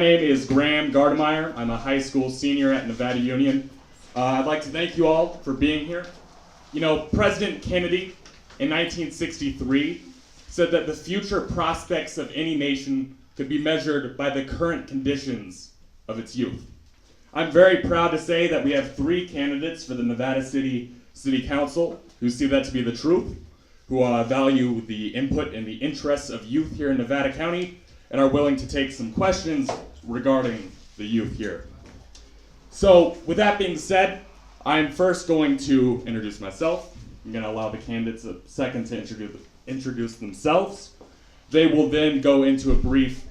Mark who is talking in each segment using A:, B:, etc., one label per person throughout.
A: name is Graham Gardemeyer. I'm a high school senior at Nevada Union. I'd like to thank you all for being here. You know, President Kennedy in 1963 said that the future prospects of any nation could be measured by the current conditions of its youth. I'm very proud to say that we have 3 candidates for the Nevada City Council who see that to be the truth, who value the input and the interests of youth here in Nevada County, and are willing to take some questions regarding the youth here. So, with that being said, I'm first going to introduce myself. I'm going to allow the candidates a second to introduce themselves. They will then go into a brief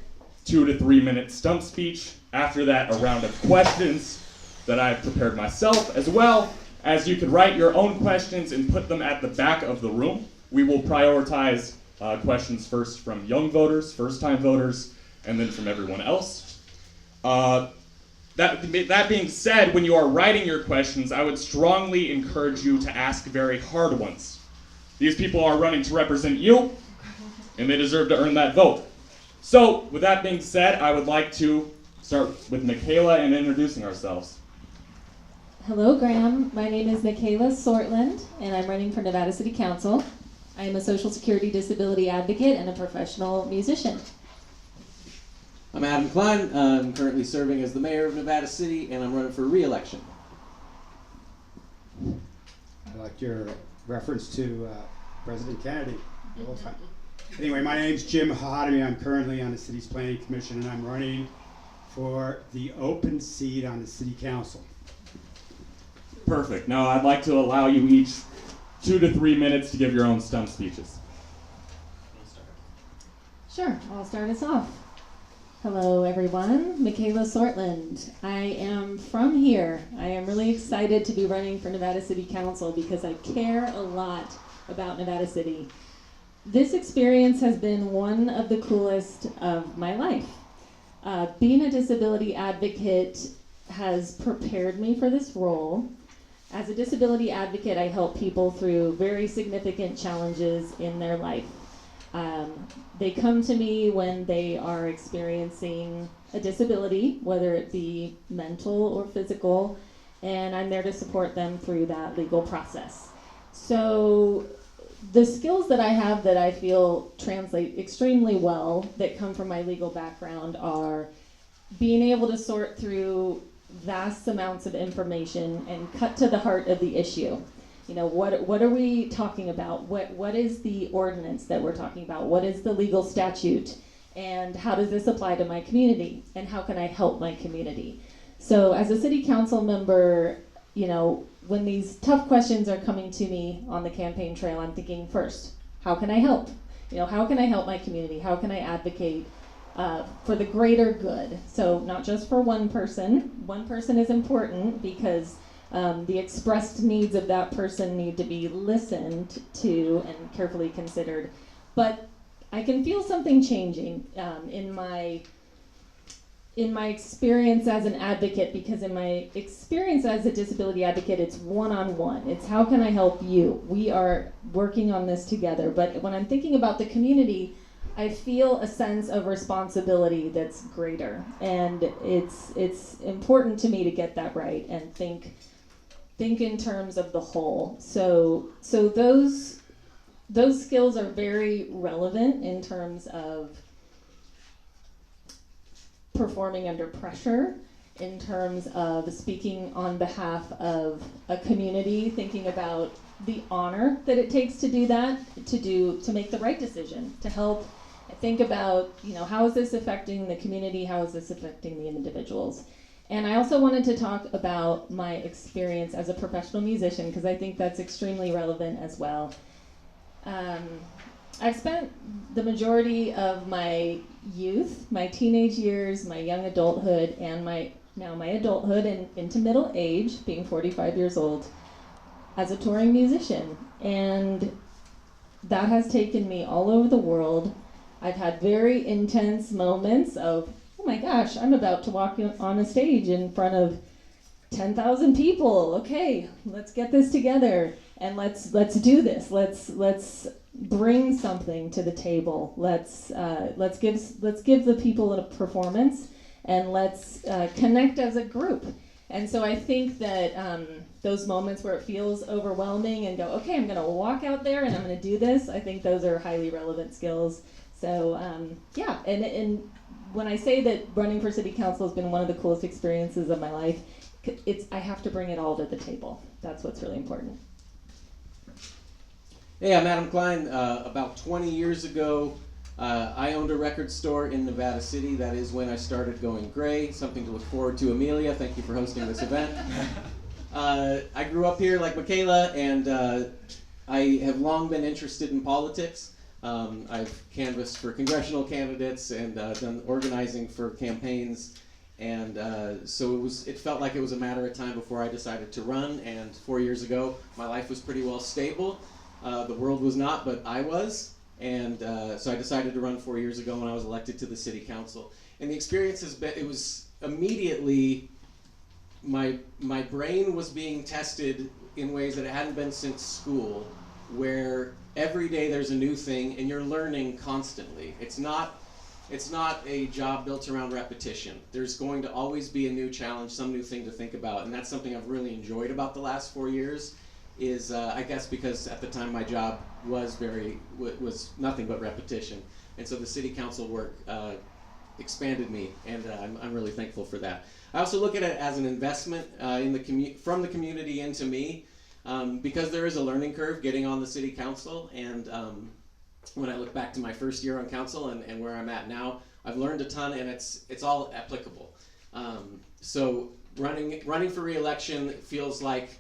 A: 2 to 3 minute stump speech. After that, a round of questions that I've prepared myself, as well as you can write your own questions and put them at the back of the room. We will prioritize questions first from young voters, first-time voters, and then from everyone else. That being said, when you are writing your questions, I would strongly encourage you to ask very hard ones. These people are running to represent you, and they deserve to earn that vote. So, with that being said, I would like to start with Micayla and introducing ourselves.
B: Hello, Graham. My name is Micayla Sortland, and I'm running for Nevada City Council. I am a Social Security disability advocate and a professional musician.
C: I'm Adam Kline. I'm currently serving as the mayor of Nevada City, and I'm running for re-election.
D: I like your reference to President Kennedy. Anyway, my name's Jim Khatami. I'm currently on the city's planning commission, and I'm running for the open seat on the city council.
A: Perfect. Now I'd like to allow you each 2 to 3 minutes to give your own stump speeches.
B: Sure, I'll start us off. Hello, everyone. Micayla Sortland. I am from here. I am really excited to be running for Nevada City Council because I care a lot about Nevada City. This experience has been one of the coolest of my life. Being a disability advocate has prepared me for this role. As a disability advocate, I help people through very significant challenges in their life. They come to me when they are experiencing a disability, whether it be mental or physical, and I'm there to support them through that legal process. So the skills that I have that I feel translate extremely well that come from my legal background are being able to sort through vast amounts of information and cut to the heart of the issue. You know, what are we talking about? What is the ordinance that we're talking about? What is the legal statute? And how does this apply to my community? And how can I help my community? So as a city council member, you know, when these tough questions are coming to me on the campaign trail, I'm thinking first, how can I help? You know, how can I help my community? How can I advocate for the greater good? So not just for one person. One person is important because the expressed needs of that person need to be listened to and carefully considered. But I can feel something changing in my experience as an advocate, because in my experience as a disability advocate, it's one-on-one. It's how can I help you? We are working on this together. But when I'm thinking about the community, I feel a sense of responsibility that's greater. And it's important to me to get that right and think in terms of the whole. So those skills are very relevant in terms of performing under pressure, in terms of speaking on behalf of a community, thinking about the honor that it takes to do that, to make the right decision, to help think about, you know, how is this affecting the community, how is this affecting the individuals. And I also wanted to talk about my experience as a professional musician, because I think that's extremely relevant as well. I've spent the majority of my youth, my teenage years, my young adulthood, and my adulthood and into middle age, being 45 years old, as a touring musician. And that has taken me all over the world. I've had very intense moments of, oh my gosh, I'm about to walk on a stage in front of 10,000 people. Okay, let's get this together and let's do this. Let's bring something to the table. Let's give the people a performance and let's connect as a group. And so I think that those moments where it feels overwhelming and go, okay, I'm gonna walk out there and I'm gonna do this, I think those are highly relevant skills. So yeah, and when I say that running for city council has been one of the coolest experiences of my life, I have to bring it all to the table. That's what's really important.
C: Hey, I'm Adam Kline. About 20 years ago, I owned a record store in Nevada City. That is when I started going gray. Something to look forward to, Amelia. Thank you for hosting this event. I grew up here like Micayla, and I have long been interested in politics. I've canvassed for congressional candidates and done organizing for campaigns. And so it felt like it was a matter of time before I decided to run. And 4 years ago, my life was pretty well stable. The world was not, but I was. And so I decided to run 4 years ago when I was elected to the city council. And the experience has been, it was immediately, my brain was being tested in ways that it hadn't been since school, where every day there's a new thing and you're learning constantly. It's not a job built around repetition. There's going to always be a new challenge, some new thing to think about, and that's something I've really enjoyed about the last 4 years. Is I guess because at the time my job was nothing but repetition, and so the city council work expanded me, and I'm really thankful for that. I also look at it as an investment from the community into me, because there is a learning curve getting on the city council, and when I look back to my first year on council and where I'm at now, I've learned a ton, and it's all applicable. So running for re-election feels like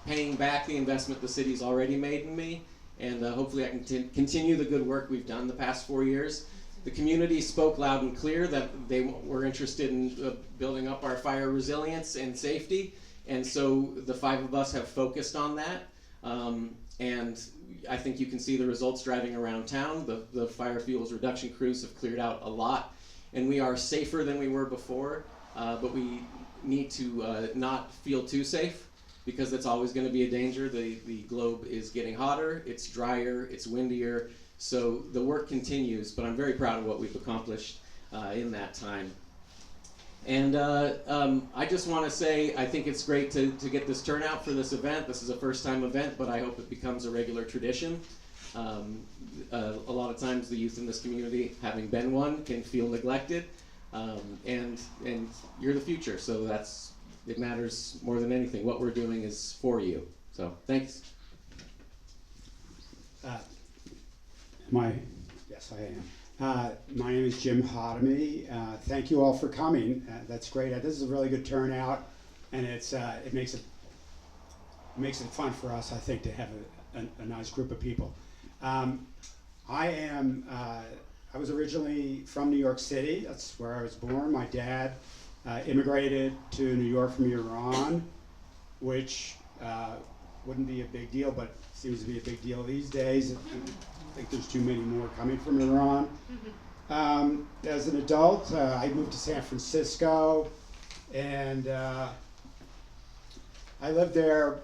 C: paying back the investment the city's already made in me, and hopefully I can continue the good work we've done the past 4 years. The community spoke loud and clear that they were interested in building up our fire resilience and safety, and so the 5 of us have focused on that, and I think you can see the results driving around town. The fire fuels reduction crews have cleared out a lot, and we are safer than we were before, but we need to not feel too safe, because that's always going to be a danger. The globe is getting hotter, it's drier, it's windier, so the work continues, but I'm very proud of what we've accomplished in that time. And I just want to say I think it's great to get this turnout for this event. This is a first-time event, but I hope it becomes a regular tradition. A lot of times the youth in this community, having been one, can feel neglected, and you're the future, so it matters more than anything. What we're doing is for you. So, thanks.
D: Yes, I am. My name is Jim Khatami. Thank you all for coming. That's great. This is a really good turnout, and it makes it fun for us, I think, to have a nice group of people. I was originally from New York City. That's where I was born. My dad immigrated to New York from Iran, which wouldn't be a big deal, but seems to be a big deal these days. I think there's too many more coming from Iran. As an adult, I moved to San Francisco, and I lived there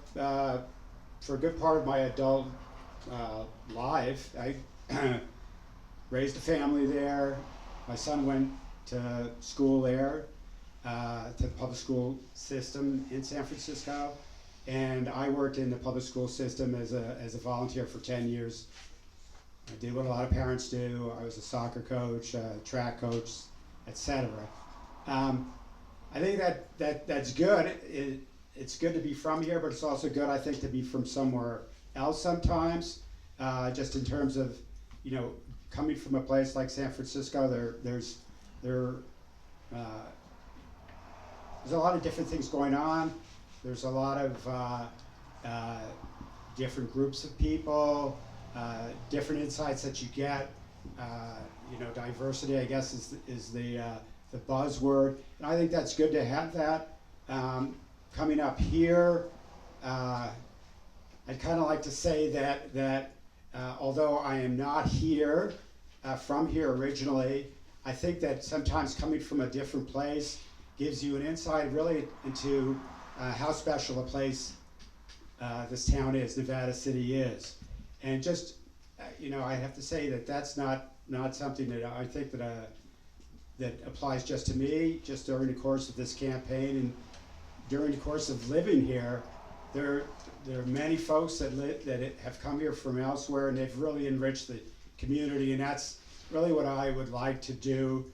D: for a good part of my adult life. I raised a family there. My son went to school there, to the public school system in San Francisco, and I worked in the public school system as a volunteer for 10 years. I did what a lot of parents do. I was a soccer coach, track coach, etc. I think that's good. It's good to be from here, but it's also good, I think, to be from somewhere else sometimes. Just in terms of, coming from a place like San Francisco, there's a lot of different things going on. There's a lot of different groups of people, different insights that you get. Diversity, I guess, is the buzzword, and I think that's good to have that. Coming up here, I'd kind of like to say that although I am not here, from here originally, I think that sometimes coming from a different place gives you an insight really into how special a place this town is, Nevada City is. And just, I have to say that that's not something that I think that that applies just to me, just during the course of this campaign and during the course of living here. There are many folks that have come here from elsewhere, and they've really enriched the community, and that's really what I would like to do.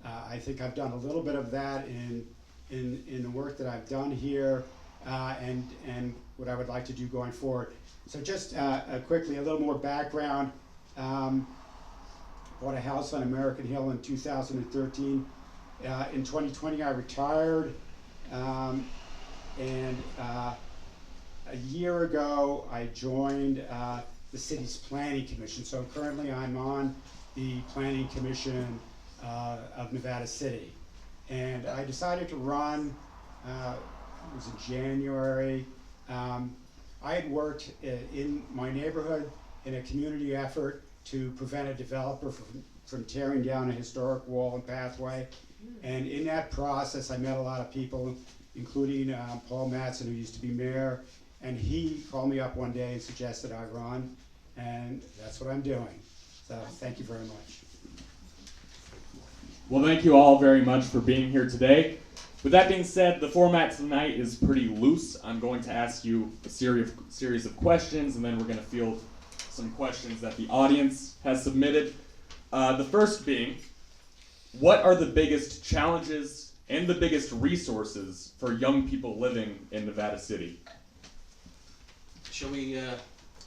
D: I think I've done a little bit of that in the work that I've done here, and what I would like to do going forward. So just quickly, a little more background. Bought a house on American Hill in 2013. In 2020, I retired, and a year ago, I joined the city's planning commission. So currently, I'm on the planning commission of Nevada City, and I decided to run. It was in January. I had worked in my neighborhood in a community effort to prevent a developer from tearing down a historic wall and pathway. And in that process, I met a lot of people, including Paul Mattson, who used to be mayor, and he called me up one day and suggested I run, and that's what I'm doing. So thank you very much.
A: Well, thank you all very much for being here today. With that being said, the format tonight is pretty loose. I'm going to ask you a series of questions, and then we're going to field some questions that the audience has submitted. The first being, what are the biggest challenges and the biggest resources for young people living in Nevada City?
C: Shall we?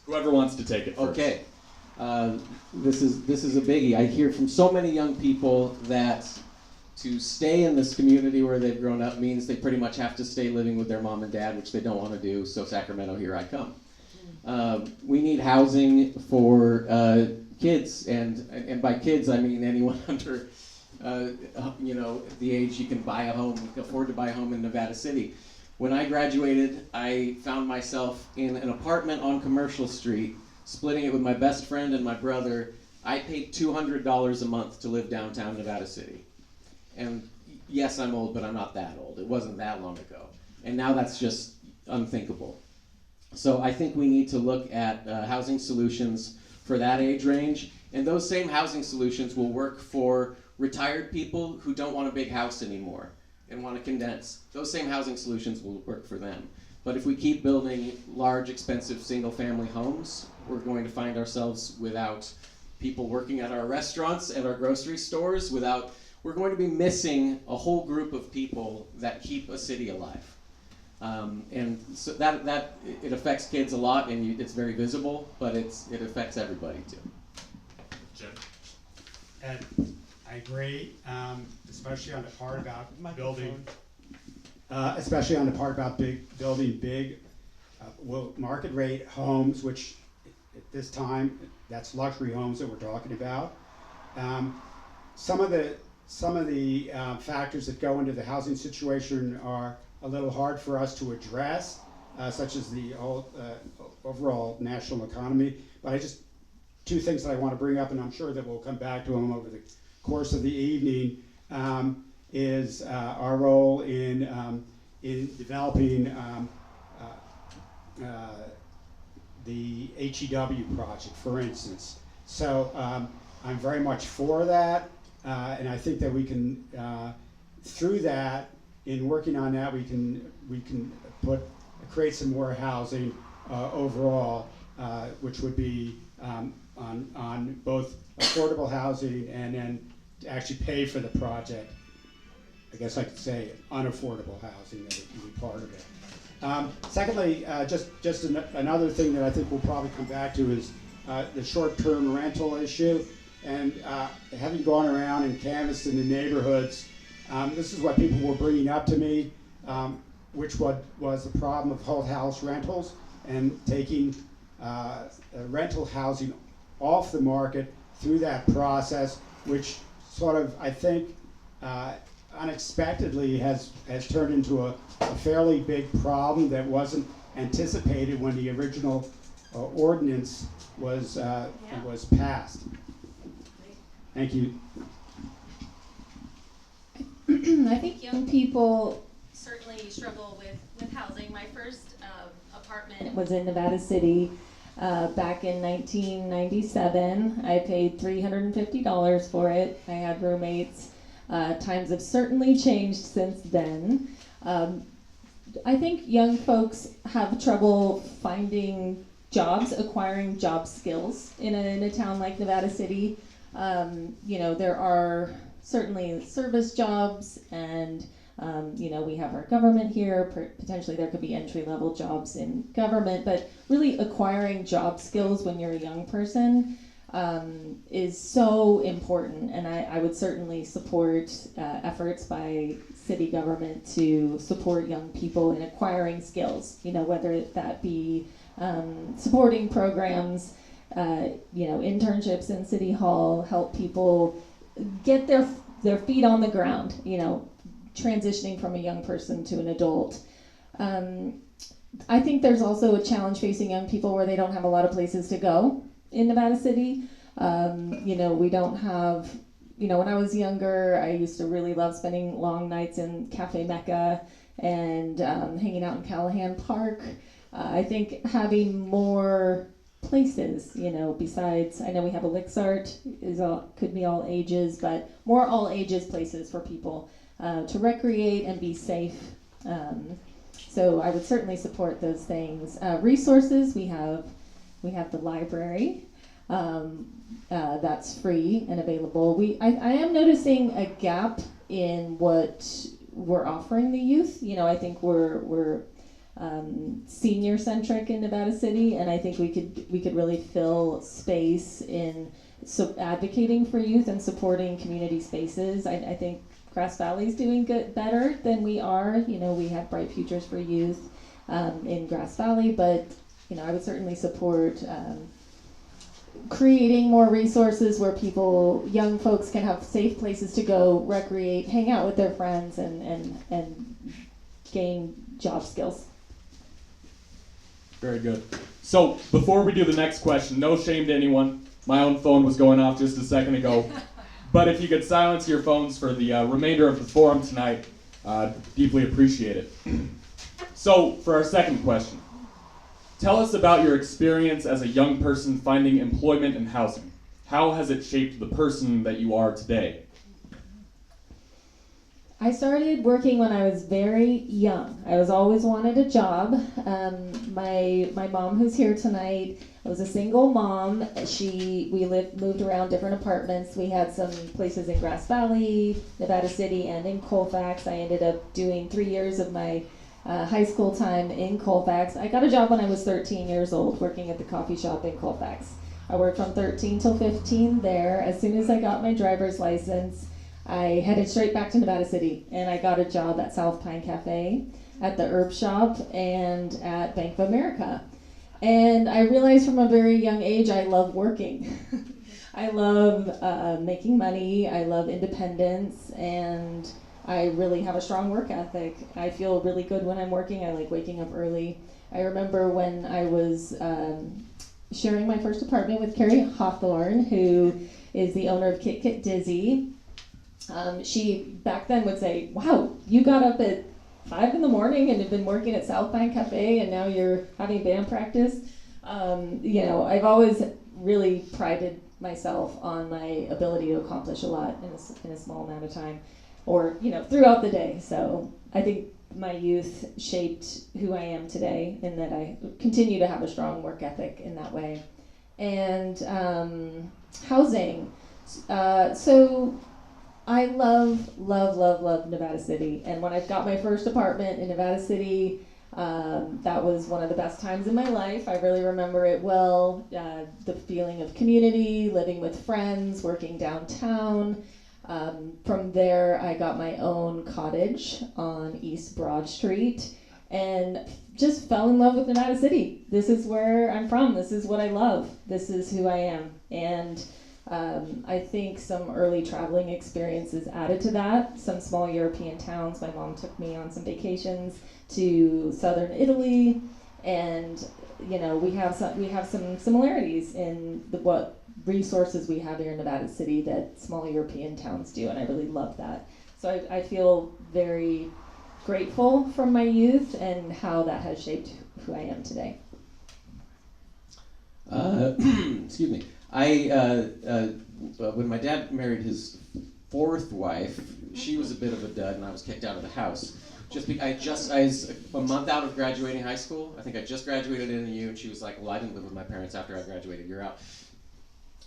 A: Whoever wants to take it first.
C: Okay. This is a biggie. I hear from so many young people that to stay in this community where they've grown up means they pretty much have to stay living with their mom and dad, which they don't want to do. So Sacramento, here I come. We need housing for kids, and by kids I mean anyone under the age you can buy a home, afford to buy a home in Nevada City. When I graduated, I found myself in an apartment on Commercial Street, splitting it with my best friend and my brother. I paid $200 a month to live downtown Nevada City. And yes, I'm old, but I'm not that old. It wasn't that long ago. And now that's just unthinkable. So I think we need to look at housing solutions for that age range. And those same housing solutions will work for retired people who don't want a big house anymore and want to condense. Those same housing solutions will work for them. But if we keep building large, expensive, single-family homes, we're going to find ourselves without people working at our restaurants and our grocery stores, we're going to be missing a whole group of people that keep a city alive. And so that it affects kids a lot, and it's very visible, but it affects everybody too.
A: Jim?
D: I agree, especially on the part about building, building big, market rate homes, which at this time, that's luxury homes that we're talking about. Some of the factors that go into the housing situation are a little hard for us to address, such as the overall national economy. But two things that I want to bring up, and I'm sure that we'll come back to them over the course of the evening, is our role in developing the HEW project, for instance. So I'm very much for that, and I think that we can, through that, in working on that, we can create some more housing overall, which would be on both affordable housing and then to actually pay for the project. I guess I could say unaffordable housing that would be part of it. Secondly, just another thing that I think we'll probably come back to is the short-term rental issue. And having gone around and canvassed in the neighborhoods, this is what people were bringing up to me, which was the problem of whole house rentals and taking rental housing off the market through that process, which sort of, I think, unexpectedly has turned into a fairly big problem that wasn't anticipated when the original ordinance was passed. Thank you.
B: I think young people certainly struggle with housing. My first apartment was in Nevada City back in 1997. I paid $350 for it. I had roommates. Times have certainly changed since then. I think young folks have trouble finding jobs, acquiring job skills in a town like Nevada City. There are certainly service jobs, and we have our government here. Potentially there could be entry-level jobs in government, but really acquiring job skills when you're a young person is so important, and I would certainly support efforts by city government to support young people in acquiring skills, whether that be supporting programs, internships in City Hall, help people get their feet on the ground, transitioning from a young person to an adult. I think there's also a challenge facing young people where they don't have a lot of places to go in Nevada City. We don't have, when I was younger, I used to really love spending long nights in Cafe Mecca and hanging out in Callahan Park. I think having more places, besides, I know we have Elixart, could be all ages, but more all ages places for people to recreate and be safe. So I would certainly support those things. Resources, we have the library. That's free and available. I am noticing a gap in what we're offering the youth. I think we're senior centric in Nevada City, and I think we could really fill space in advocating for youth and supporting community spaces. I think Grass Valley's doing better than we are. We have Bright Futures for Youth in Grass Valley, but I would certainly support creating more resources where young folks can have safe places to go, recreate, hang out with their friends, and gain job skills.
A: Very good. So before we do the next question, no shame to anyone. My own phone was going off just a second ago. But if you could silence your phones for the remainder of the forum tonight, deeply appreciate it. So for our second question, tell us about your experience as a young person finding employment and housing. How has it shaped the person that you are today?
B: I started working when I was very young. I was always wanted a job. My mom, who's here tonight, was a single mom. We moved around different apartments. We had some places in Grass Valley, Nevada City, and in Colfax. I ended up doing 3 years of my high school time in Colfax. I got a job when I was 13 years old, working at the coffee shop in Colfax. I worked from 13 till 15 there. As soon as I got my driver's license, I headed straight back to Nevada City, and I got a job at South Pine Cafe, at the Herb Shop, and at Bank of America. And I realized from a very young age I love working. I love making money, I love independence, and I really have a strong work ethic. I feel really good when I'm working. I like waking up early. I remember when I was sharing my first apartment with Carrie Hawthorne, who is the owner of Kit Kit Dizzy. She back then would say, "Wow, you got up at 5 in the morning and have been working at South Pine Cafe, and now you're having band practice." I've always really prided myself on my ability to accomplish a lot in a small amount of time, or throughout the day. So I think my youth shaped who I am today, in that I continue to have a strong work ethic in that way. And housing. So I love Nevada City. And when I got my first apartment in Nevada City, that was one of the best times in my life. I really remember it well. The feeling of community, living with friends, working downtown. From there, I got my own cottage on East Broad Street and just fell in love with Nevada City. This is where I'm from. This is what I love. This is who I am. And I think some early traveling experiences added to that. Some small European towns. My mom took me on some vacations to southern Italy, and we have some similarities in what resources we have here in Nevada City that small European towns do, and I really love that. So I feel very grateful from my youth and how that has shaped who I am today.
C: Excuse me. When my dad married his fourth wife, she was a bit of a dud, and I was kicked out of the house. I was a month out of graduating high school. I think I just graduated NU, and she was like, well, I didn't live with my parents after I graduated. You're out.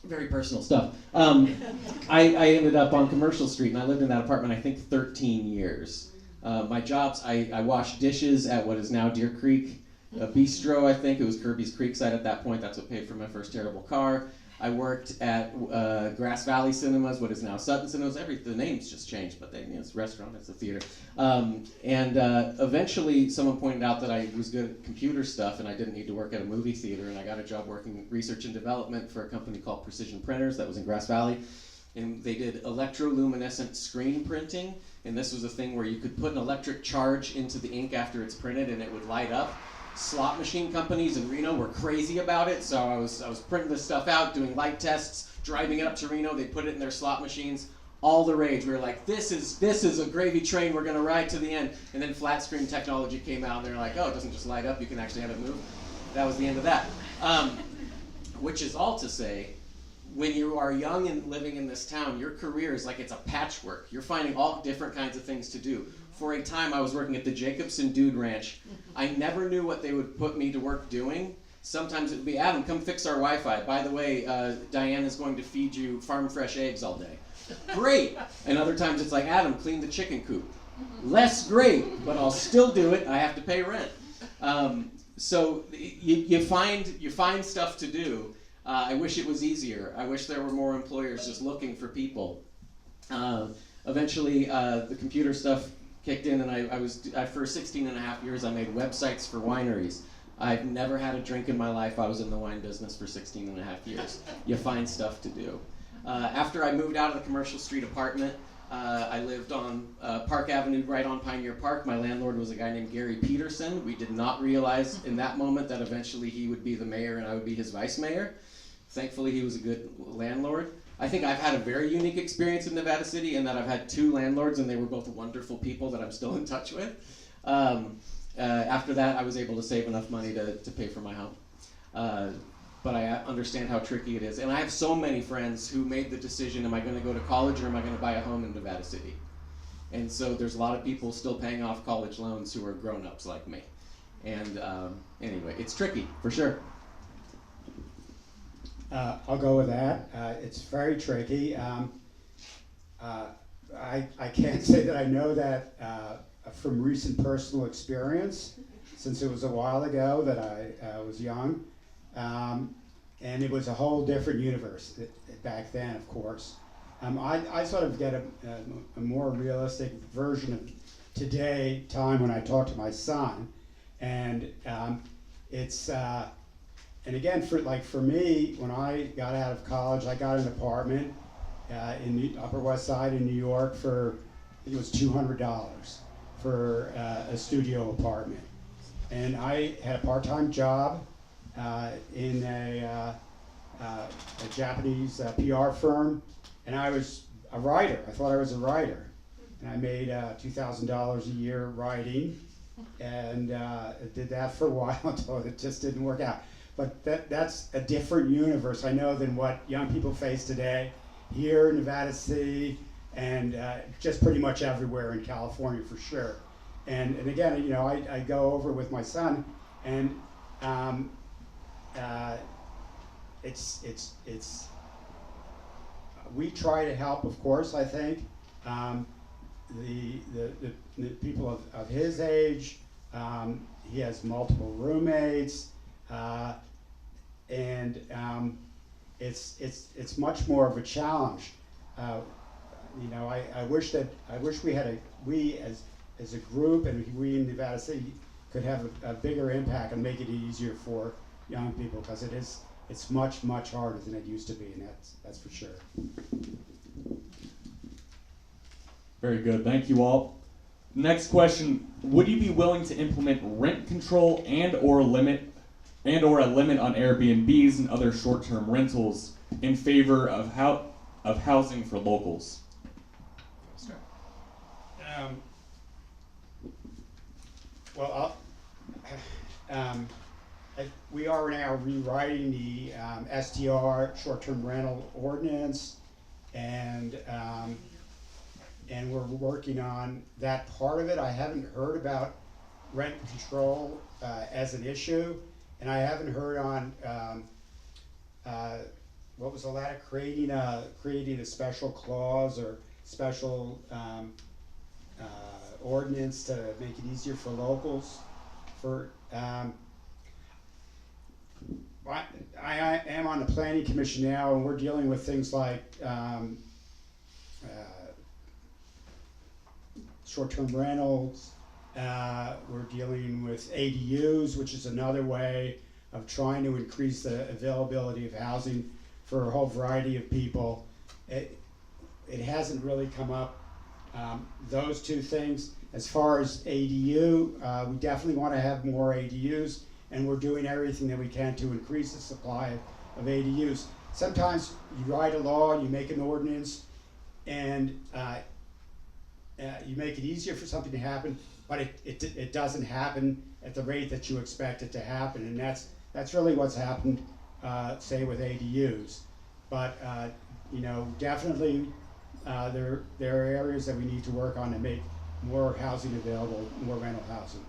C: Very personal stuff. I ended up on Commercial Street, and I lived in that apartment, I think, 13 years. My jobs, I washed dishes at what is now Deer Creek Bistro, I think. It was Kirby's Creekside at that point. That's what paid for my first terrible car. I worked at Grass Valley Cinemas, what is now Sutton Cinemas. The names just changed, but it's a restaurant, it's a theater. Eventually, someone pointed out that I was good at computer stuff and I didn't need to work at a movie theater, and I got a job working research and development for a company called Precision Printers that was in Grass Valley. And they did electroluminescent screen printing, and this was a thing where you could put an electric charge into the ink after it's printed and it would light up. Slot machine companies in Reno were crazy about it, so I was printing this stuff out, doing light tests, driving it up to Reno. They put it in their slot machines. All the rage. We were like, this is a gravy train. We're gonna ride to the end. And then flat screen technology came out, and they're like, oh, it doesn't just light up. You can actually have it move. That was the end of that. Which is all to say, when you are young and living in this town, your career is like it's a patchwork. You're finding all different kinds of things to do. For a time, I was working at the Jacobson Dude Ranch. I never knew what they would put me to work doing. Sometimes it would be, Adam, come fix our Wi-Fi. By the way, Diane is going to feed you farm fresh eggs all day. Great. And other times it's like, Adam, clean the chicken coop. Less great, but I'll still do it. I have to pay rent. So you find stuff to do. I wish it was easier. I wish there were more employers just looking for people. Eventually, the computer stuff kicked in, and for 16 and a half years, I made websites for wineries. I've never had a drink in my life. I was in the wine business for 16 and a half years. You find stuff to do. After I moved out of the Commercial Street apartment, I lived on Park Avenue, right on Pioneer Park. My landlord was a guy named Gary Peterson. We did not realize in that moment that eventually he would be the mayor and I would be his vice mayor. Thankfully, he was a good landlord. I think I've had a very unique experience in Nevada City in that I've had two landlords, and they were both wonderful people that I'm still in touch with. After that, I was able to save enough money to pay for my home. But I understand how tricky it is. And I have so many friends who made the decision, am I going to go to college or am I going to buy a home in Nevada City? And so there's a lot of people still paying off college loans who are grown-ups like me. And anyway, it's tricky, for sure.
D: I'll go with that. It's very tricky. I can't say that I know that from recent personal experience, since it was a while ago that I was young. And it was a whole different universe back then, of course. I sort of get a more realistic version of today time when I talk to my son. And it's... And again, for me, when I got out of college, I got an apartment in the Upper West Side in New York for, I think it was $200 for a studio apartment. And I had a part-time job in a Japanese PR firm, and I was a writer. I thought I was a writer. And I made $2,000 a year writing, and did that for a while until it just didn't work out. But that's a different universe, I know, than what young people face today here in Nevada City and just pretty much everywhere in California for sure. And again, you know, I go over with my son, and it's we try to help, of course. I think the people of his age. He has multiple roommates. And it's much more of a challenge. You know, I wish we as a group and we in Nevada City could have a bigger impact and make it easier for young people, because it's much harder than it used to be, and that's for sure.
A: Very good, thank you all. Next question: would you be willing to implement rent control and/or a limit on Airbnbs and other short-term rentals in favor of housing for locals?
D: We are now rewriting the STR, short-term rental ordinance, and and we're working on that part of it. I haven't heard about rent control as an issue, and I haven't heard on what was the latter, creating a special clause or special ordinance to make it easier for locals. I am on the planning commission now, and we're dealing with things like short-term rentals. We're dealing with ADUs, which is another way of trying to increase the availability of housing for a whole variety of people. It hasn't really come up. Those two things. As far as ADU, we definitely want to have more ADUs, and we're doing everything that we can to increase the supply of ADUs. Sometimes you write a law, you make an ordinance, and you make it easier for something to happen, but it doesn't happen at the rate that you expect it to happen, and that's really what's happened, say with ADUs. But definitely there are areas that we need to work on to make more housing available, more rental housing.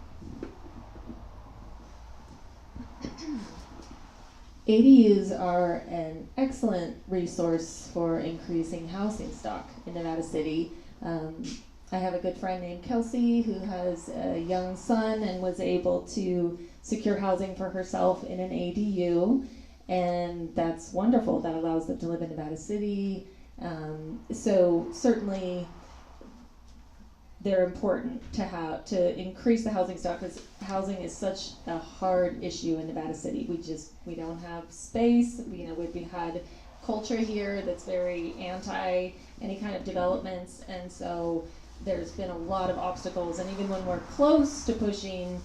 B: ADUs are an excellent resource for increasing housing stock in Nevada City. I have a good friend named Kelsey who has a young son and was able to secure housing for herself in an ADU, and that's wonderful. That allows them to live in Nevada City. So certainly they're important to increase the housing stock, because housing is such a hard issue in Nevada City. We don't have space. We've had culture here that's very anti any kind of developments, and so there's been a lot of obstacles. And even when we're close to pushing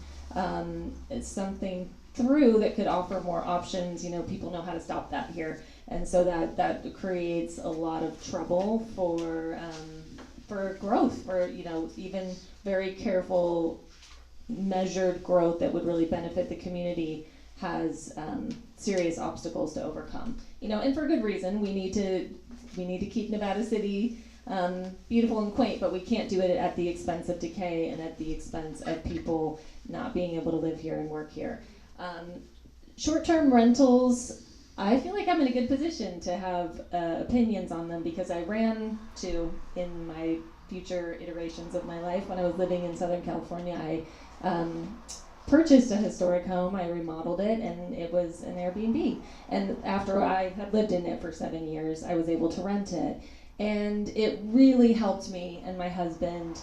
B: something through that could offer more options, people know how to stop that here, and so that creates a lot of trouble for growth, for even very careful, measured growth that would really benefit the community has serious obstacles to overcome. And for good reason. We need to keep Nevada City beautiful and quaint, but we can't do it at the expense of decay and at the expense of people not being able to live here and work here. Short-term rentals, I feel like I'm in a good position to have opinions on them, because I ran to, in my future iterations of my life, when I was living in Southern California, I purchased a historic home, I remodeled it, and it was an Airbnb. And after I had lived in it for 7 years, I was able to rent it. And it really helped me and my husband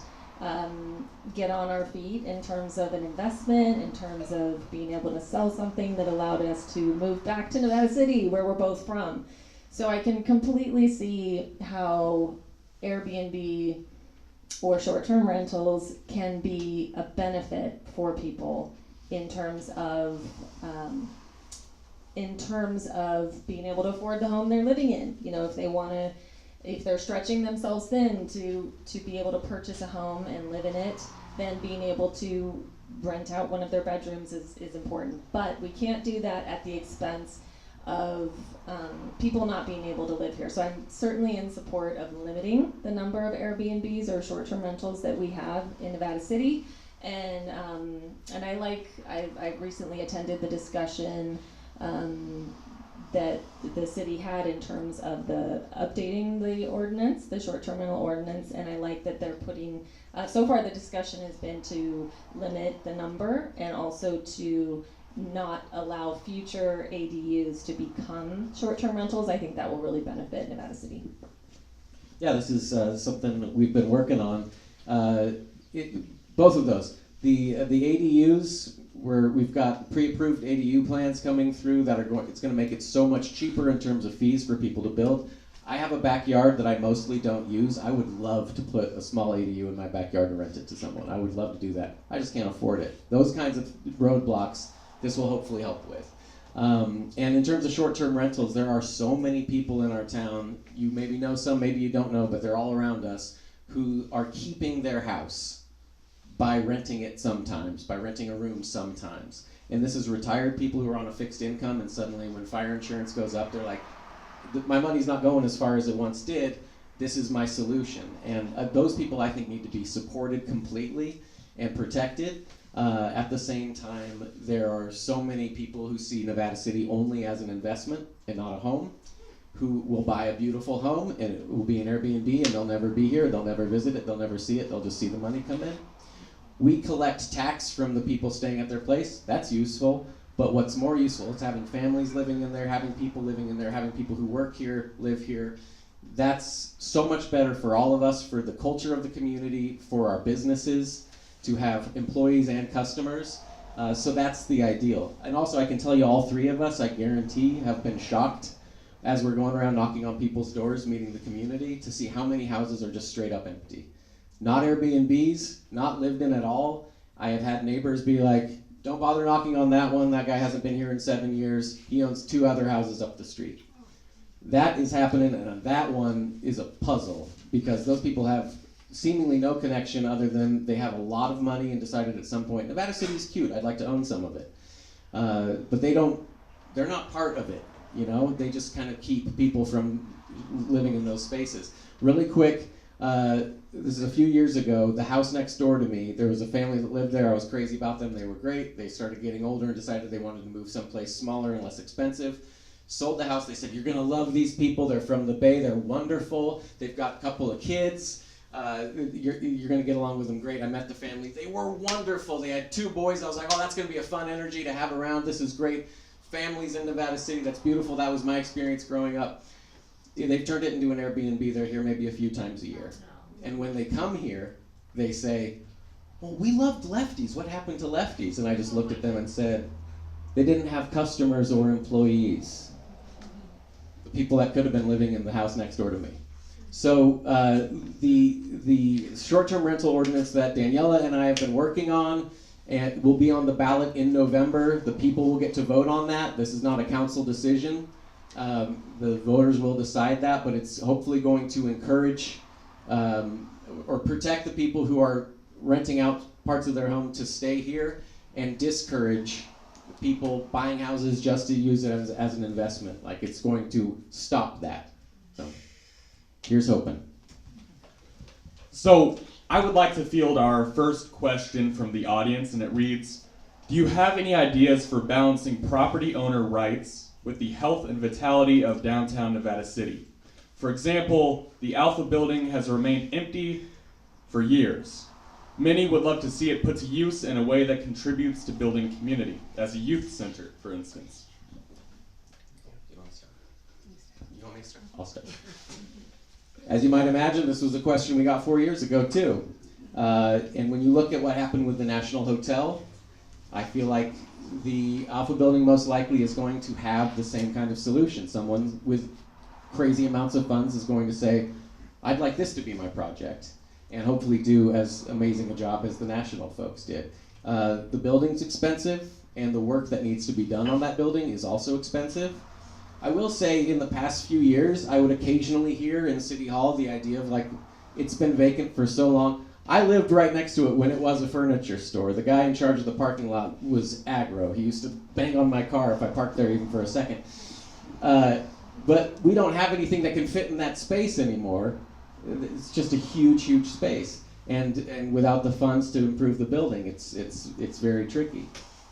B: get on our feet in terms of an investment, in terms of being able to sell something that allowed us to move back to Nevada City, where we're both from. So I can completely see how Airbnb or short-term rentals can be a benefit for people in terms of being able to afford the home they're living in. If they're stretching themselves thin to be able to purchase a home and live in it, then being able to rent out one of their bedrooms is important. But we can't do that at the expense of people not being able to live here. So I'm certainly in support of limiting the number of Airbnbs or short-term rentals that we have in Nevada City. And I recently attended the discussion that the city had in terms of updating the ordinance, the short-term rental ordinance, and I like that they're putting, so far the discussion has been to limit the number and also to not allow future ADUs to become short-term rentals. I think that will really benefit Nevada City.
C: Yeah, this is something that we've been working on. Both of those. The ADUs, we've got pre-approved ADU plans coming through that it's going to make it so much cheaper in terms of fees for people to build. I have a backyard that I mostly don't use. I would love to put a small ADU in my backyard and rent it to someone. I would love to do that. I just can't afford it. Those kinds of roadblocks, this will hopefully help with. And in terms of short-term rentals, there are so many people in our town, you maybe know some, maybe you don't know, but they're all around us, who are keeping their house by renting it sometimes, by renting a room sometimes. And this is retired people who are on a fixed income, and suddenly when fire insurance goes up, they're like, my money's not going as far as it once did. this is my solution. And those people, I think, need to be supported completely and protected. At the same time, there are so many people who see Nevada City only as an investment and not a home, who will buy a beautiful home and it will be an Airbnb and they'll never be here, they'll never visit it, they'll never see it, they'll just see the money come in. We collect tax from the people staying at their place. That's useful. But what's more useful is having families living in there, having people living in there, having people who work here, live here. That's so much better for all of us, for the culture of the community, for our businesses, to have employees and customers. So that's the ideal. And also I can tell you all three of us, I guarantee, have been shocked as we're going around knocking on people's doors, meeting the community, to see how many houses are just straight up empty. Not Airbnbs, not lived in at all. I have had neighbors be like, don't bother knocking on that one, that guy hasn't been here in 7 years, he owns 2 other houses up the street. That is happening, and that one is a puzzle, because those people have seemingly no connection other than they have a lot of money and decided at some point, Nevada City's cute, I'd like to own some of it. But they're not part of it, you know? They just kind of keep people from living in those spaces. Really quick, this is a few years ago, the house next door to me, there was a family that lived there. I was crazy about them. They were great. They started getting older and decided they wanted to move someplace smaller and less expensive. Sold the house. They said, you're going to love these people. They're from the Bay. They're wonderful. They've got a couple of kids. You're going to get along with them great. I met the family. They were wonderful. They had 2 boys. I was like, oh, that's going to be a fun energy to have around. This is great. Families in Nevada City. That's beautiful. That was my experience growing up. They've turned it into an Airbnb. They're here maybe a few times a year. And when they come here, they say, well, we loved Lefties. What happened to Lefties? And I just looked at them and said, they didn't have customers or employees. The people that could have been living in the house next door to me. So the short-term rental ordinance that Daniela and I have been working on and will be on the ballot in November. The people will get to vote on that. This is not a council decision. The voters will decide that, but it's hopefully going to encourage or protect the people who are renting out parts of their home to stay here, and discourage people buying houses just to use it as an investment. Like, it's going to stop that. So here's hoping.
A: So I would like to field our first question from the audience, and it reads, do you have any ideas for balancing property owner rights with the health and vitality of downtown Nevada City? For example, the Alpha building has remained empty for years. Many would love to see it put to use in a way that contributes to building community, as a youth center, for instance.
C: You want to start? You want me to start? I'll start. As you might imagine, this was a question we got 4 years ago, too. And when you look at what happened with the National Hotel, I feel like the Alpha building most likely is going to have the same kind of solution. Someone with crazy amounts of funds is going to say, I'd like this to be my project, and hopefully do as amazing a job as the National folks did. The building's expensive, and the work that needs to be done on that building is also expensive. I will say, in the past few years, I would occasionally hear in City Hall the idea of, like, it's been vacant for so long. I lived right next to it when it was a furniture store. The guy in charge of the parking lot was aggro. He used to bang on my car if I parked there even for a second. But we don't have anything that can fit in that space anymore. It's just a huge, huge space. And without the funds to improve the building, it's very tricky.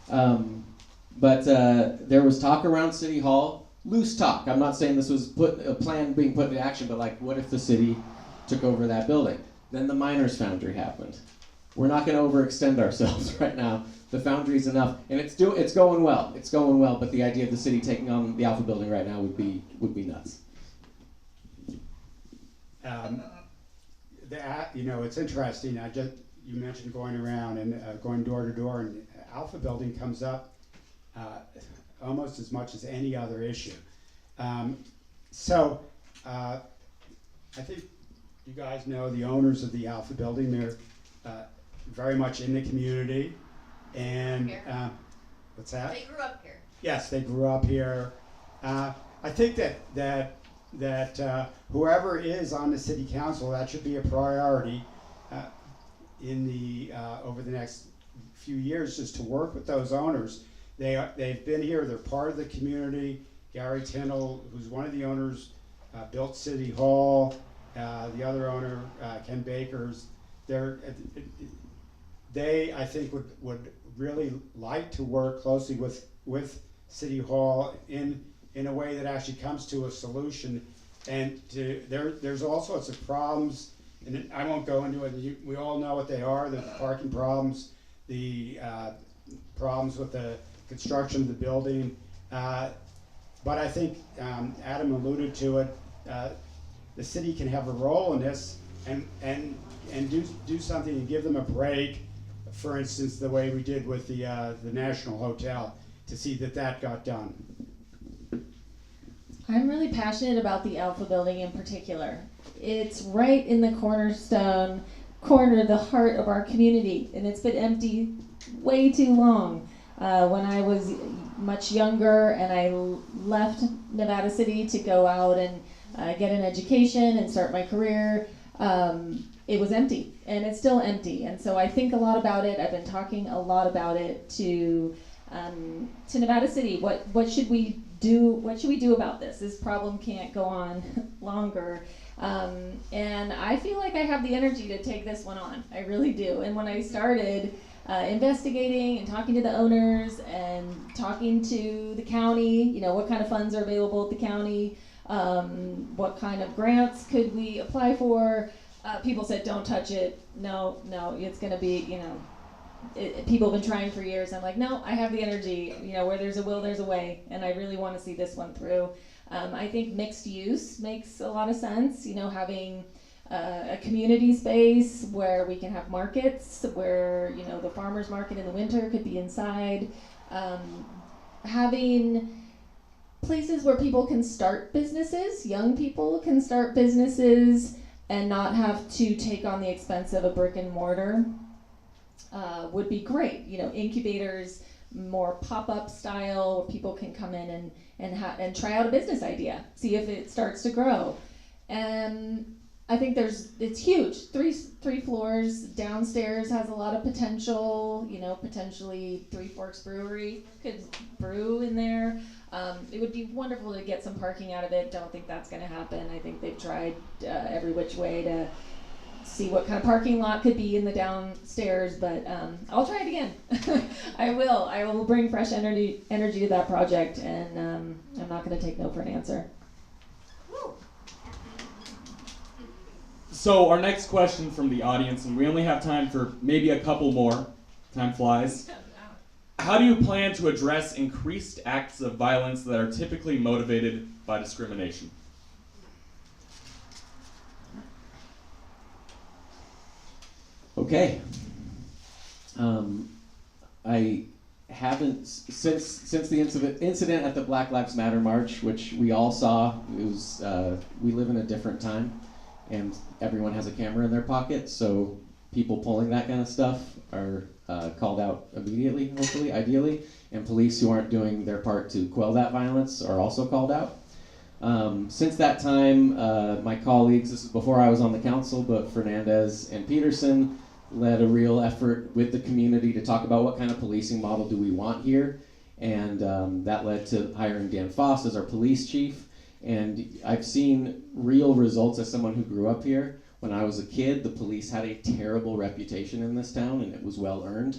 C: But there was talk around City Hall, loose talk. I'm not saying this was a plan being put into action, but like, what if the city took over that building? Then the Miners Foundry happened. We're not going to overextend ourselves right now. The Foundry's enough, and it's going well. It's going well, but the idea of the city taking on the Alpha building right now would be nuts.
D: It's interesting. You mentioned going around and going door to door, and Alpha building comes up almost as much as any other issue. I think you guys know the owners of the Alpha building. They're very much in the community, and what's that?
E: They grew up here.
D: Yes, they grew up here. I think that whoever is on the city council, that should be a priority over the next few years, just to work with those owners. They've been here. They're part of the community. Gary Tindall, who's one of the owners, built City Hall. the other owner, Ken Baker's, they I think would really like to work closely with City Hall in a way that actually comes to a solution. And there's all sorts of problems, and I won't go into it. We all know what they are: the parking problems, the problems with the construction of the building. But I think Adam alluded to it. The city can have a role in this and do something and give them a break. For instance, the way we did with the National Hotel, to see that got done.
B: I'm really passionate about the Alpha building in particular. It's right in the corner, the heart of our community, and it's been empty way too long. When I was much younger and I left Nevada City to go out and get an education and start my career, it was empty, and it's still empty. And so I think a lot about it. I've been talking a lot about it to Nevada City. What should we do? What should we do about this? This problem can't go on longer. And I feel like I have the energy to take this one on. I really do. And when I started investigating and talking to the owners and talking to the county, what kind of funds are available at the county, what kind of grants could we apply for, people said, don't touch it. No, it's going to be, people have been trying for years. I'm like, no, I have the energy. Where there's a will, there's a way, and I really want to see this one through. I think mixed use makes a lot of sense. Having a community space where we can have markets, where the farmers market in the winter could be inside. Having places where people can start businesses, young people can start businesses and not have to take on the expense of a brick and mortar. Would be great. Incubators, more pop-up style, where people can come in and try out a business idea, see if it starts to grow. And I think it's huge. Three floors. Downstairs has a lot of potential. Potentially Three Forks Brewery could brew in there. It would be wonderful to get some parking out of it. Don't think that's going to happen. I think they've tried every which way to see what kind of parking lot could be in the downstairs, but I'll try it again. I will bring fresh energy to that project, and I'm not going to take no for an answer.
A: So our next question from the audience, and we only have time for maybe a couple more. Time flies. How do you plan to address increased acts of violence that are typically motivated by discrimination?
C: Okay. I haven't since the incident at the Black Lives Matter march, which we all saw. It was we live in a different time, and everyone has a camera in their pocket, so people pulling that kind of stuff are called out immediately, hopefully, ideally, and police who aren't doing their part to quell that violence are also called out. Since that time, my colleagues, this is before I was on the council, but Fernandez and Peterson led a real effort with the community to talk about what kind of policing model do we want here, and that led to hiring Dan Foss as our police chief. And I've seen real results as someone who grew up here. When I was a kid, the police had a terrible reputation in this town, and it was well earned.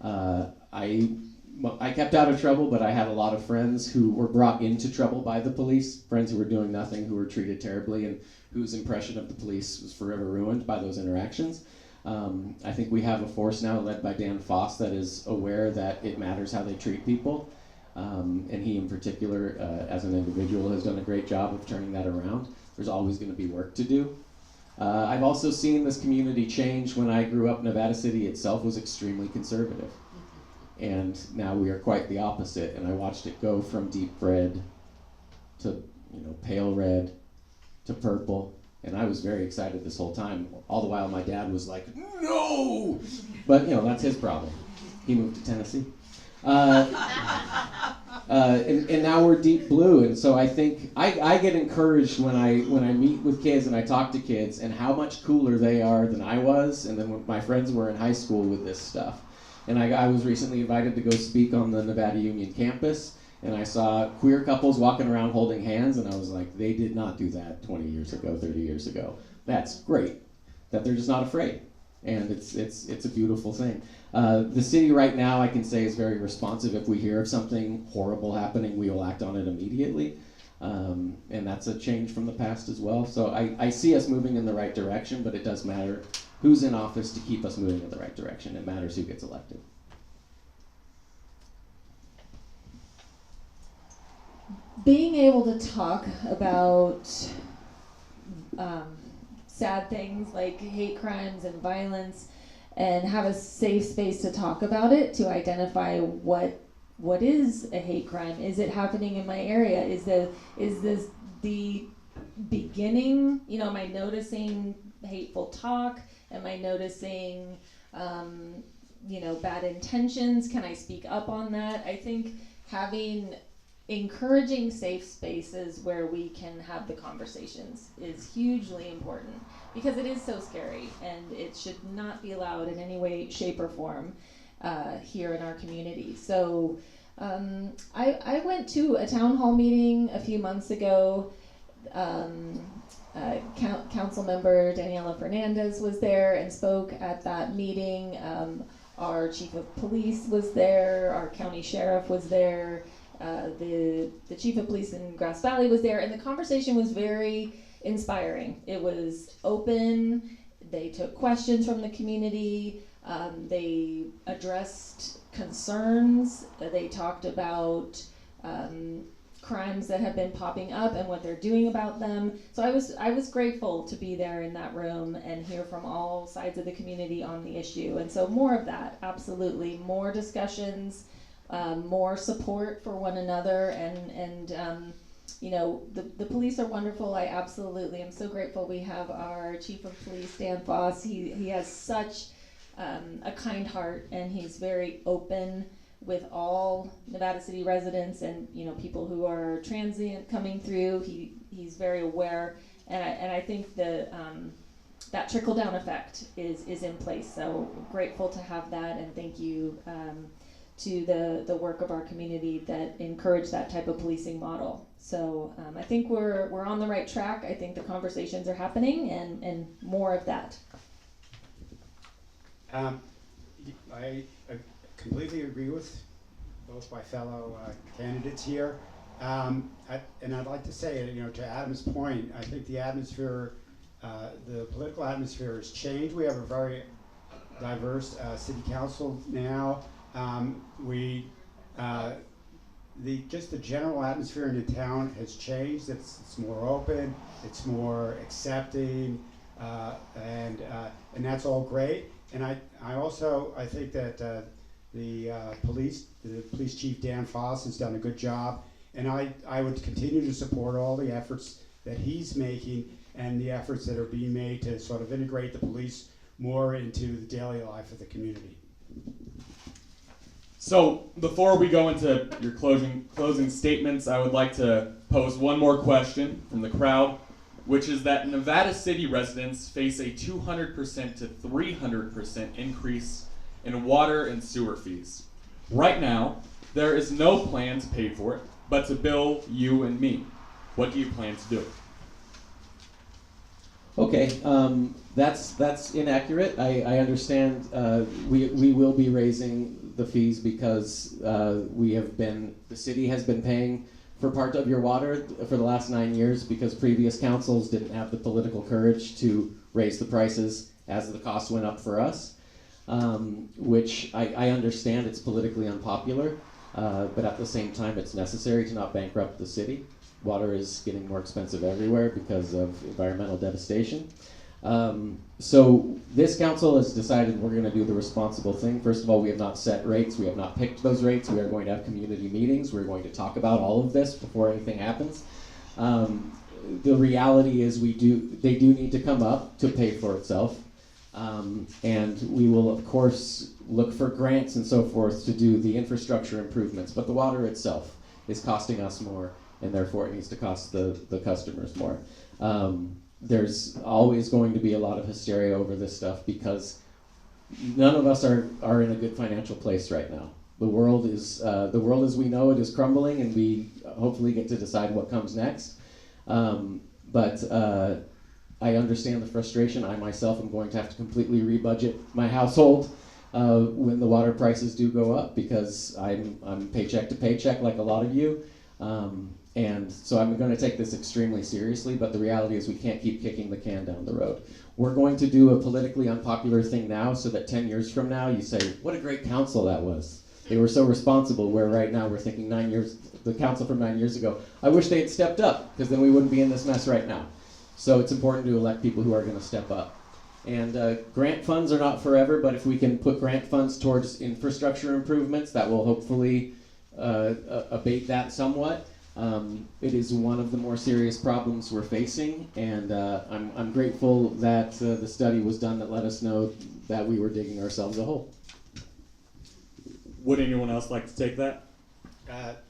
C: I kept out of trouble, but I had a lot of friends who were brought into trouble by the police, friends who were doing nothing, who were treated terribly, and whose impression of the police was forever ruined by those interactions. I think we have a force now led by Dan Foss that is aware that it matters how they treat people, and he in particular, as an individual, has done a great job of turning that around. There's always going to be work to do. I've also seen this community change. When I grew up, Nevada City itself was extremely conservative. And now we are quite the opposite. And I watched it go from deep red to pale red to purple. And I was very excited this whole time. All the while my dad was like, no! But that's his problem. He moved to Tennessee. And now we're deep blue, and so I think I get encouraged when I meet with kids and I talk to kids and how much cooler they are than I was, and then when my friends were in high school with this stuff. And I was recently invited to go speak on the Nevada Union campus, and I saw queer couples walking around holding hands, and I was like, they did not do that 20 years ago, 30 years ago. That's great that they're just not afraid, and it's a beautiful thing. The city right now, I can say, is very responsive. If we hear of something horrible happening, we will act on it immediately, and that's a change from the past as well. So I see us moving in the right direction, but it does matter who's in office to keep us moving in the right direction. It matters who gets elected.
B: Being able to talk about sad things like hate crimes and violence, and have a safe space to talk about it, to identify what is a hate crime. Is it happening in my area? Is this the beginning? You know, am I noticing hateful talk? Am I noticing bad intentions? Can I speak up on that? I think encouraging safe spaces where we can have the conversations is hugely important, because it is so scary, and it should not be allowed in any way, shape, or form here in our community. So I went to a town hall meeting a few months ago. Council member Daniela Fernandez was there and spoke at that meeting. Our chief of police was there. Our county sheriff was there. The chief of police in Grass Valley was there, and the conversation was very inspiring. It was open. They took questions from the community. They addressed concerns. They talked about crimes that have been popping up and what they're doing about them. So I was grateful to be there in that room and hear from all sides of the community on the issue. And so more of that, absolutely. More discussions, more support for one another, and the police are wonderful. I absolutely am so grateful we have our chief of police, Dan Foss. He has such a kind heart, and he's very open with all Nevada City residents and people who are transient coming through. He's very aware, and I think that trickle down effect is in place. So grateful to have that, and thank you to the work of our community that encourage that type of policing model. So I think we're on the right track. I think the conversations are happening, and more of that.
D: I completely agree with both my fellow candidates here. And I'd like to say, to Adam's point, I think the atmosphere, the political atmosphere has changed. We have a very diverse city council now. Just the general atmosphere in the town has changed. It's more open, it's more accepting, and that's all great. And I think that the police chief Dan Foss has done a good job, and I would continue to support all the efforts that he's making and the efforts that are being made to sort of integrate the police more into the daily life of the community.
A: So before we go into your closing statements, I would like to pose one more question from the crowd, which is that Nevada City residents face a 200% to 300% increase in water and sewer fees. Right now, there is no plan to pay for it, but to bill you and me. What do you plan to do?
C: Okay, that's inaccurate. I understand we will be raising the fees because the city has been paying for part of your water for the last 9 years because previous councils didn't have the political courage to raise the prices as the cost went up for us, which I understand it's politically unpopular, but at the same time it's necessary to not bankrupt the city. Water is getting more expensive everywhere because of environmental devastation. So this council has decided we're going to do the responsible thing. First of all, we have not set rates. We have not picked those rates. We are going to have community meetings. We're going to talk about all of this before anything happens. The reality is they do need to come up to pay for itself. And we will, of course, look for grants and so forth to do the infrastructure improvements. But the water itself is costing us more, and therefore it needs to cost the customers more. There's always going to be a lot of hysteria over this stuff because none of us are in a good financial place right now. the world as we know it is crumbling, and we hopefully get to decide what comes next. But I understand the frustration. I myself am going to have to completely rebudget my household when the water prices do go up, because I'm paycheck to paycheck like a lot of you. And so I'm going to take this extremely seriously, but the reality is we can't keep kicking the can down the road. We're going to do a politically unpopular thing now so that 10 years from now you say, what a great council that was. They were so responsible, where right now we're thinking the council from 9 years ago, I wish they had stepped up, because then we wouldn't be in this mess right now. So it's important to elect people who are going to step up. And grant funds are not forever, but if we can put grant funds towards infrastructure improvements, that will hopefully abate that somewhat. It is one of the more serious problems we're facing, and I'm grateful that the study was done that let us know that we were digging ourselves a hole.
A: Would anyone else like to take that?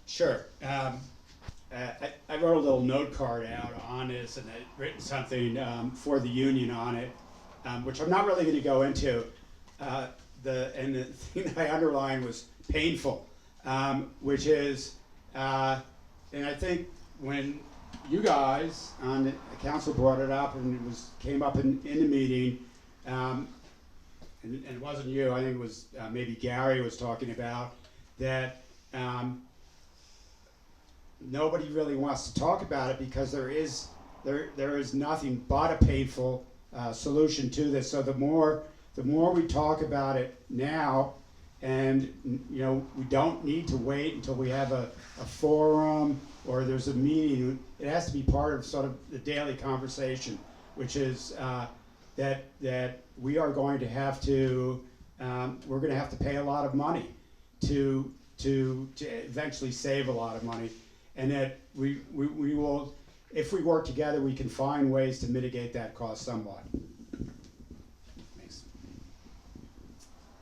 D: Sure. I wrote a little note card out on this, and I'd written something for the union on it, which I'm not really going to go into. The thing that I underlined was painful, which is, and I think when you guys on the council brought it up, and it came up in the meeting, and it wasn't you, I think it was maybe Gary was talking about that. Nobody really wants to talk about it because there is nothing but a painful solution to this. So the more we talk about it now, and we don't need to wait until we have a forum or there's a meeting. It has to be part of sort of the daily conversation, which is that we are going to have to pay a lot of money to eventually save a lot of money. And that we will, if we work together, we can find ways to mitigate that cost somewhat. Thanks.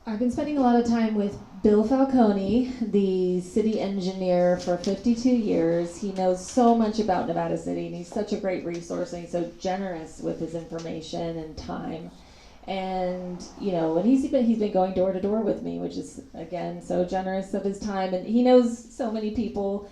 B: I've been spending a lot of time with Bill Falcone, the city engineer for 52 years. He knows so much about Nevada City, and he's such a great resource, and he's so generous with his information and time. And and he's been going door to door with me, which is again so generous of his time, and he knows so many people.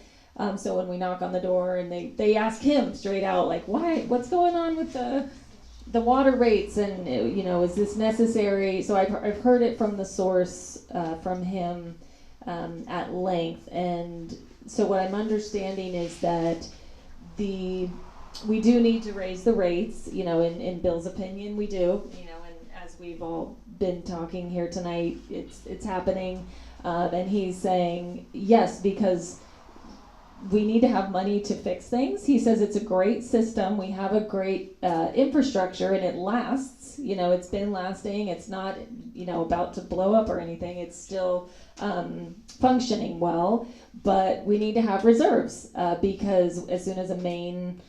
B: So when we knock on the door and they ask him straight out, like, what's going on with the water rates, and is this necessary? So I've heard it from the source, from him at length, and so what I'm understanding is that we do need to raise the rates. In Bill's opinion, we do. And as we've all been talking here tonight, it's happening, and he's saying yes because we need to have money to fix things. He says it's a great system. We have a great infrastructure, and it lasts. It's been lasting. It's not, about to blow up or anything. It's still functioning well, but we need to have reserves because as soon as a main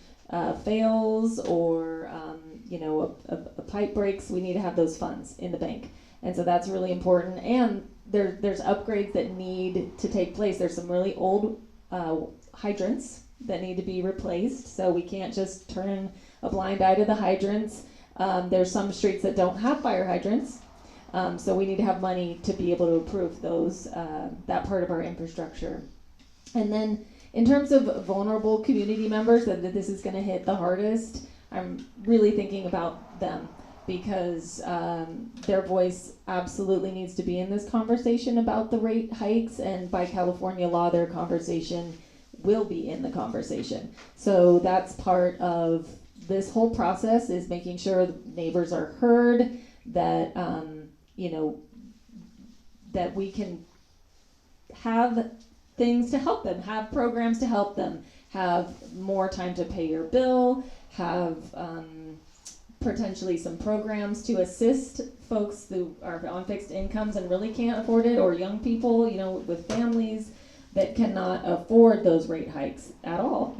B: fails or, a pipe breaks, we need to have those funds in the bank. And so that's really important. And there's upgrades that need to take place. There's some really old hydrants that need to be replaced, so we can't just turn a blind eye to the hydrants. There's some streets that don't have fire hydrants, so we need to have money to be able to improve those, that part of our infrastructure. And then in terms of vulnerable community members that this is going to hit the hardest, I'm really thinking about them because their voice absolutely needs to be in this conversation about the rate hikes, and by California law, their conversation will be in the conversation. So that's part of this whole process, is making sure neighbors are heard, that that we can have things to help them, have programs to help them, have more time to pay your bill, have potentially some programs to assist folks who are on fixed incomes and really can't afford it, or young people, with families that cannot afford those rate hikes at all,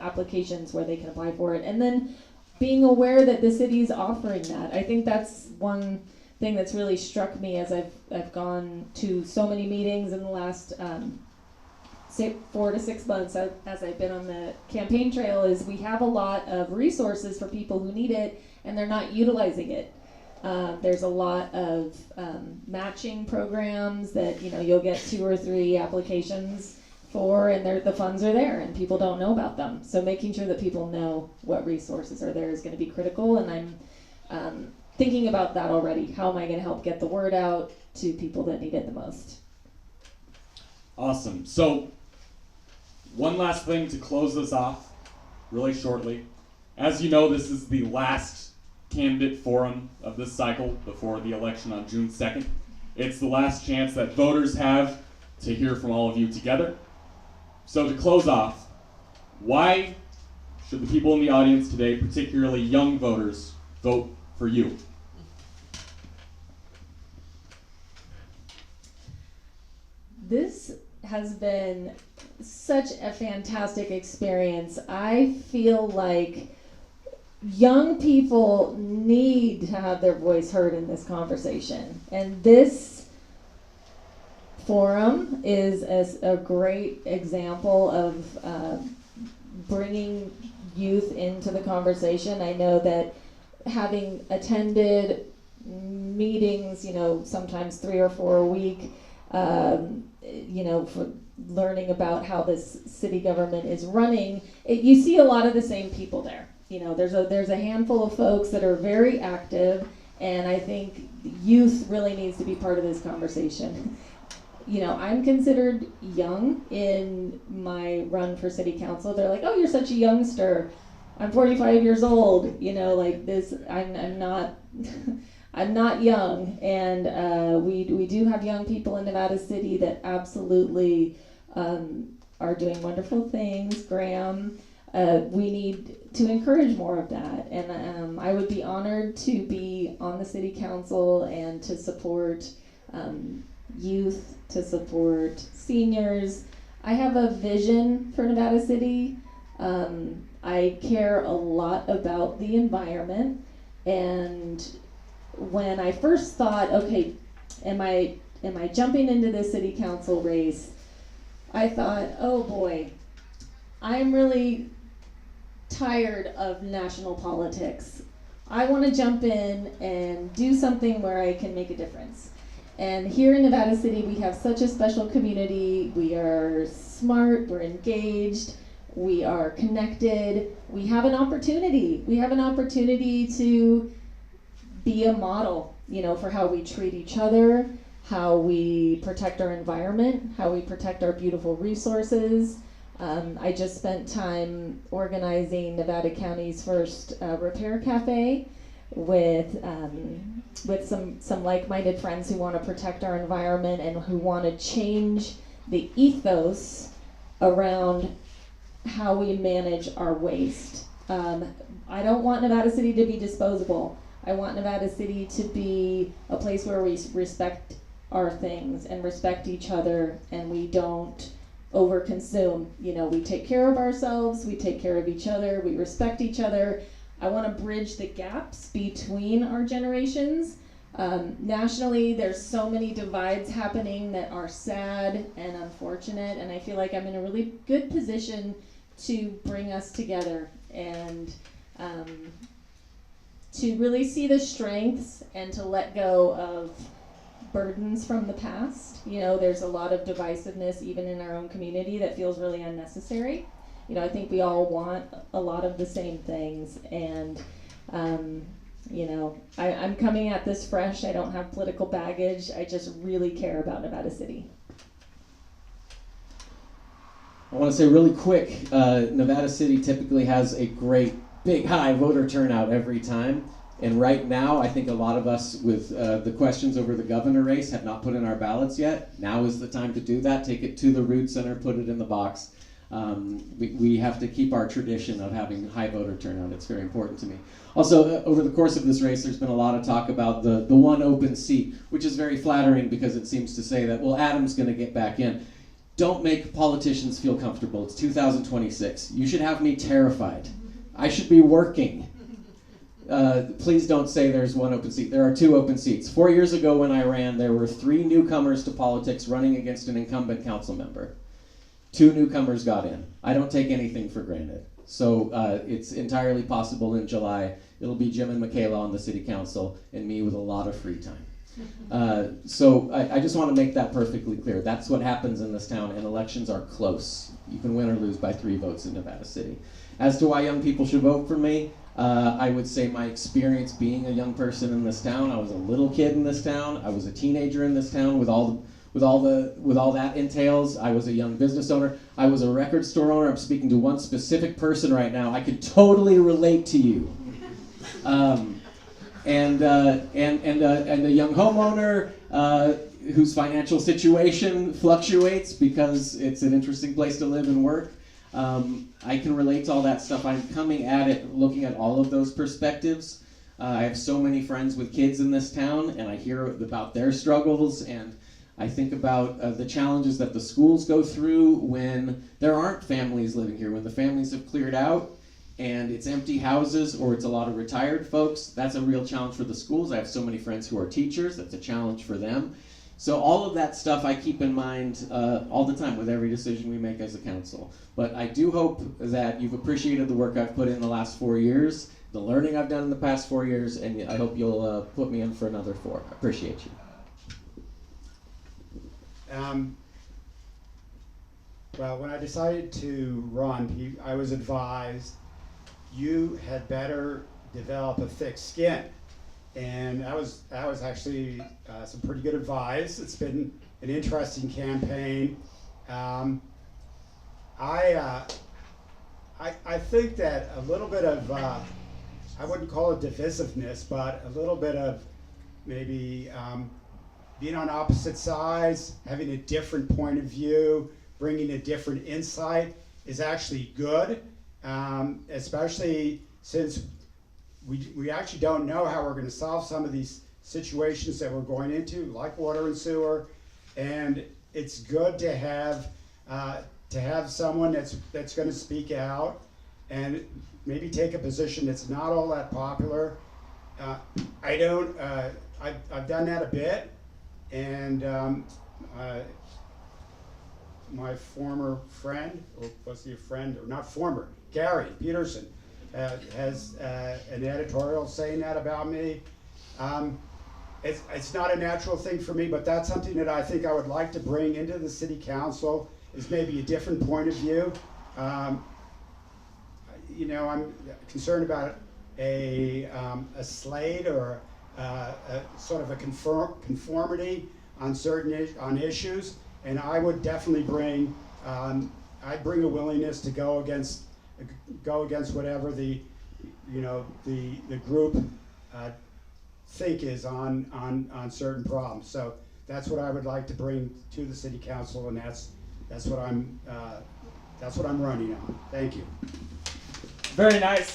B: applications where they can apply for it. And then being aware that the city's offering that. I think that's one thing that's really struck me as I've gone to so many meetings in the last 4 to 6 months as I've been on the campaign trail, is we have a lot of resources for people who need it, and they're not utilizing it. There's a lot of matching programs that you'll get 2 or 3 applications for, and the funds are there, and people don't know about them. So making sure that people know what resources are there is going to be critical, and I'm thinking about that already. How am I going to help get the word out to people that need it the most?
A: Awesome. So, one last thing to close this off really shortly. As you know, this is the last candidate forum of this cycle before the election on June 2nd. It's the last chance that voters have to hear from all of you together. So to close off, why should the people in the audience today, particularly young voters, vote for you?
B: This has been such a fantastic experience. I feel like young people need to have their voice heard in this conversation. And this forum is a great example of bringing youth into the conversation. I know that having attended meetings, sometimes 3 or 4 a week, for learning about how this city government is running, you see a lot of the same people there. There's a handful of folks that are very active, and I think youth really needs to be part of this conversation. I'm considered young in my run for city council. They're like, "Oh, you're such a youngster." I'm 45 years old. I'm not. I'm not young, and we do have young people in Nevada City that absolutely are doing wonderful things. Graham, we need to encourage more of that, and I would be honored to be on the city council and to support youth, to support seniors. I have a vision for Nevada City. I care a lot about the environment, and when I first thought, okay, am I jumping into this city council race, I thought, oh boy, I'm really tired of national politics. I want to jump in and do something where I can make a difference. And here in Nevada City, we have such a special community. We are smart, we're engaged, we are connected. We have an opportunity. We have an opportunity to be a model, for how we treat each other, how we protect our environment, how we protect our beautiful resources. I just spent time organizing Nevada County's first repair cafe with some like-minded friends who want to protect our environment and who want to change the ethos around how we manage our waste. I don't want Nevada City to be disposable. I want Nevada City to be a place where we respect our things and respect each other, and we don't overconsume. We take care of ourselves, we take care of each other, we respect each other. I want to bridge the gaps between our generations. Nationally, there's so many divides happening that are sad and unfortunate, and I feel like I'm in a really good position to bring us together and to really see the strengths and to let go of burdens from the past. There's a lot of divisiveness even in our own community that feels really unnecessary. I think we all want a lot of the same things, and I'm coming at this fresh. I don't have political baggage. I just really care about Nevada City.
C: I want to say really quick, Nevada City typically has a great, big, high voter turnout every time. And right now, I think a lot of us with the questions over the governor race have not put in our ballots yet. Now is the time to do that. Take it to the Root Center, put it in the box. We have to keep our tradition of having high voter turnout. It's very important to me. Also, over the course of this race, there's been a lot of talk about the one open seat, which is very flattering because it seems to say that, well, Adam's going to get back in. Don't make politicians feel comfortable. It's 2026. You should have me terrified. I should be working. Please don't say there's one open seat. There are 2 open seats. 4 years ago when I ran, there were 3 newcomers to politics running against an incumbent council member. 2 newcomers got in. I don't take anything for granted. So it's entirely possible in July it'll be Jim and Micayla on the city council and me with a lot of free time. So I just want to make that perfectly clear. That's what happens in this town, and elections are close. You can win or lose by 3 votes in Nevada City. As to why young people should vote for me, I would say my experience being a young person in this town. I was a little kid in this town. I was a teenager in this town with all that entails. I was a young business owner. I was a record store owner. I'm speaking to one specific person right now. I could totally relate to you. And a young homeowner whose financial situation fluctuates because it's an interesting place to live and work. I can relate to all that stuff. I'm coming at it looking at all of those perspectives. I have so many friends with kids in this town, and I hear about their struggles, and I think about the challenges that the schools go through when there aren't families living here, when the families have cleared out and it's empty houses or it's a lot of retired folks. That's a real challenge for the schools. I have so many friends who are teachers. That's a challenge for them. So all of that stuff I keep in mind all the time with every decision we make as a council. But I do hope that you've appreciated the work I've put in the last 4 years, the learning I've done in the past 4 years, and I hope you'll put me in for another 4. I appreciate you.
D: Well, when I decided to run, I was advised you had better develop a thick skin, and that was actually some pretty good advice. It's been an interesting campaign. I think that a little bit of I wouldn't call it divisiveness, but a little bit of maybe being on opposite sides, having a different point of view, bringing a different insight is actually good, especially since we actually don't know how we're going to solve some of these situations that we're going into, like water and sewer, and it's good to have someone that's going to speak out and maybe take a position that's not all that popular. I've done that a bit, and my former friend, or was he a friend, or not former, Gary Peterson, has an editorial saying that about me. It's not a natural thing for me, but that's something that I think I would like to bring into the city council, is maybe a different point of view. I'm concerned about a slate or a sort of a conformity on certain issues, and I would definitely bring I'd bring a willingness to go against whatever the group think is on certain problems. So that's what I would like to bring to the city council, and that's what I'm running on. Thank you.
A: Very nice.